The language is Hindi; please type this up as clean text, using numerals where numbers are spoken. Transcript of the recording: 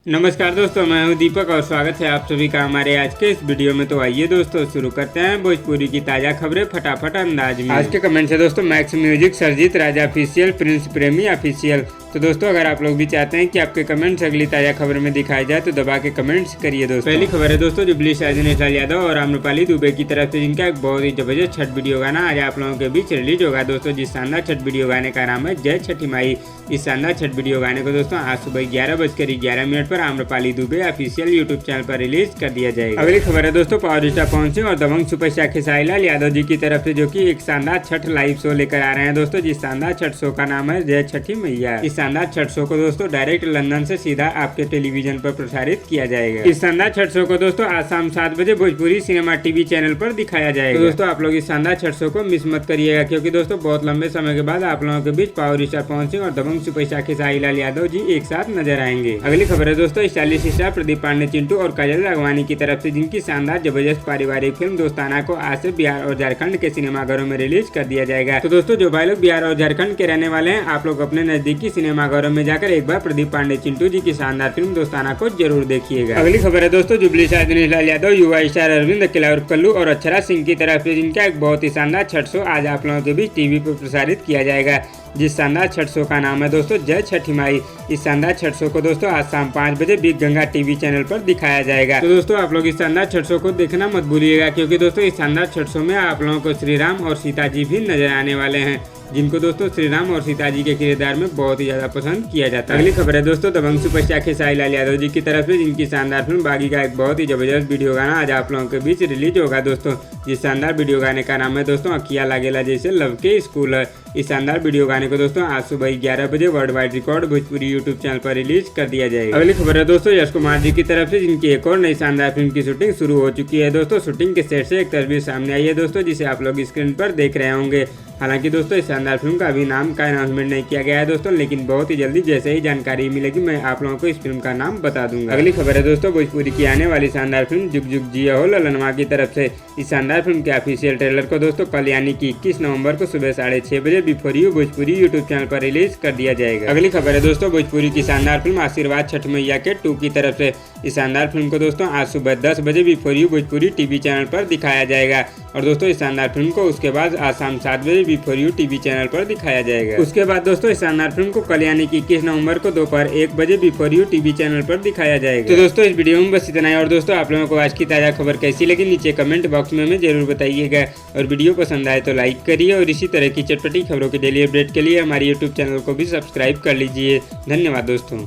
नमस्कार दोस्तों, मैं हूं दीपक और स्वागत है आप सभी का हमारे आज के इस वीडियो में। तो आइए दोस्तों शुरू करते हैं भोजपुरी की ताज़ा खबरें फटाफट अंदाज में। आज के कमेंट है दोस्तों मैक्स म्यूजिक, सरजीत राजा ऑफिशियल, प्रिंस प्रेमी ऑफिशियल। तो दोस्तों अगर आप लोग भी चाहते हैं कि आपके कमेंट्स अगली ताज़ा खबर में दिखाए जाए तो दबा के कमेंट्स करिए दोस्तों। पहली खबर है दोस्तों जुबली दिनेश यादव और आम्रपाली दुबे की तरफ से जिनका एक बहुत ही जबरदस्त छठ वीडियो गाना आज आप लोगों के बीच रिलीज होगा दोस्तों। जिस शानदार छठ वीडियो गाने का नाम है जय छठी माई। इस शानदार छठ वीडियो गाने को दोस्तों आज सुबह 11:11 पर Amrapali Dubey official YouTube channel पर रिलीज कर दिया जाएगा। अगली खबर है दोस्तों पावर स्टार पवन सिंह और दबंग सुपरस्टार खेसारी लाल यादव जी की तरफ से जो कि एक शानदार छठ लाइव शो लेकर आ रहे हैं दोस्तों। जिस शानदार छठ शो का नाम है जय छठी मैया। इस शानदार छठ शो को दोस्तों डायरेक्ट लंदन से सीधा आपके टेलीविजन पर प्रसारित किया जाएगा। इस शानदार छठ शो को दोस्तों आज शाम 7 बजे भोजपुरी सिनेमा टीवी चैनल पर दिखाया जाएगा। तो दोस्तों आप लोग इस शानदार छठ शो को मिस मत करिएगा, क्योंकि दोस्तों बहुत लंबे समय के बाद आप लोगों के बीच पावर स्टार पवन सिंह और दबंग सुपरस्टार खेसारी लाल यादव जी एक साथ नजर आएंगे। अगली खबर है दोस्तों स्टाइलिश स्टार प्रदीप पांडे चिंटू और काजल राघवानी की तरफ से जिनकी शानदार जबरदस्त पारिवारिक फिल्म दोस्ताना को आज से बिहार और झारखंड के सिनेमाघरों में रिलीज कर दिया जाएगा। तो दोस्तों जो भाई लोग बिहार और झारखंड के रहने वाले हैं, आप लोग अपने नजदीकी सिनेमाघरों में जाकर एक बार प्रदीप पांडे चिंटू जी की शानदार फिल्म दोस्ताना को जरूर देखिएगा। अगली खबर है दोस्तों जुबली दिनेश यादव, युवा स्टार अरविंद अकेला और कल्लू और अक्षरा सिंह की तरफ से जिनका एक बहुत ही शानदार छठ शो आज आप लोगों के बीच टीवी पर प्रसारित किया जाएगा। जिस शानदार छठ शो का नाम है दोस्तों जय छठी माई। इस शानदार छठ शो को दोस्तों आज शाम 5 बजे बिग गंगा टीवी चैनल पर दिखाया जाएगा। तो दोस्तों आप लोग इस शानदार छठ शो को देखना मत भूलिएगा, क्योंकि दोस्तों इस शानदार छठ शो में आप लोगों को श्री राम और सीता जी भी नजर आने वाले हैं, जिनको दोस्तों श्री राम और सीता जी के किरदार में बहुत ही ज्यादा पसंद किया जाता है। अगली खबर है दोस्तों दबंग सुपरस्टार खेसारी लाल यादव जी की तरफ से जिनकी शानदार फिल्म बागी का एक बहुत ही जबरदस्त वीडियो गाना आज आप लोगों के बीच रिलीज होगा दोस्तों। जिस शानदार वीडियो गाने का नाम है दोस्तों अखिया लागेला जैसे लव के स्कूल है। इस शानदार वीडियो गाने को दोस्तों आज सुबह 11 बजे world wide record Bhojpuri YouTube channel पर रिलीज कर दिया जाएगा। अगली खबर है दोस्तों यश कुमार जी की तरफ से जिनकी एक और नई शानदार फिल्म की शूटिंग शुरू हो चुकी है दोस्तों। शूटिंग के सेट से एक तस्वीर सामने आई है दोस्तों, जिसे आप लोग स्क्रीन पर देख रहे होंगे। हालांकि दोस्तों इस शानदार फिल्म का अभी नाम का अनाउंसमेंट नहीं किया गया है दोस्तों, लेकिन बहुत ही जल्दी जैसे ही जानकारी मिलेगी मैं आप लोगों को इस फिल्म का नाम बता दूंगा। अगली खबर है दोस्तों भोजपुरी की आने वाली शानदार फिल्म जुग जुग जिया हो ललनवा की तरफ से। इस शानदार फिल्म के ऑफिशियल ट्रेलर को दोस्तों कल यानी कि 21 नवंबर को सुबह 6:30 बजे before you Bhojpuri YouTube channel पर रिलीज कर दिया जाएगा। अगली खबर है दोस्तों भोजपुरी की शानदार फिल्म आशीर्वाद छठ मैया के 2 की तरफ से। इस शानदार फिल्म को दोस्तों आज सुबह 10 बजे before you Bhojpuri TV channel पर दिखाया जाएगा। और दोस्तों इस शानदार फिल्म को उसके बाद आज शाम 7 बजे बिफोर यू टीवी चैनल पर दिखाया जाएगा। उसके बाद दोस्तों इस शानदार फिल्म को कल यानी कि 21 नवंबर को दोपहर 1 बजे बिफोर यू टीवी चैनल पर दिखाया जाएगा। तो दोस्तों इस वीडियो में बस इतना ही। और दोस्तों आप लोगों को आज की ताज़ा खबर कैसी लगी नीचे कमेंट बॉक्स में हमें जरूर बताइएगा। और वीडियो पसंद आए तो लाइक करिए और इसी तरह की चटपटी खबरों की डेली अपडेट के लिए हमारे यूट्यूब चैनल को भी सब्सक्राइब कर लीजिए। धन्यवाद दोस्तों।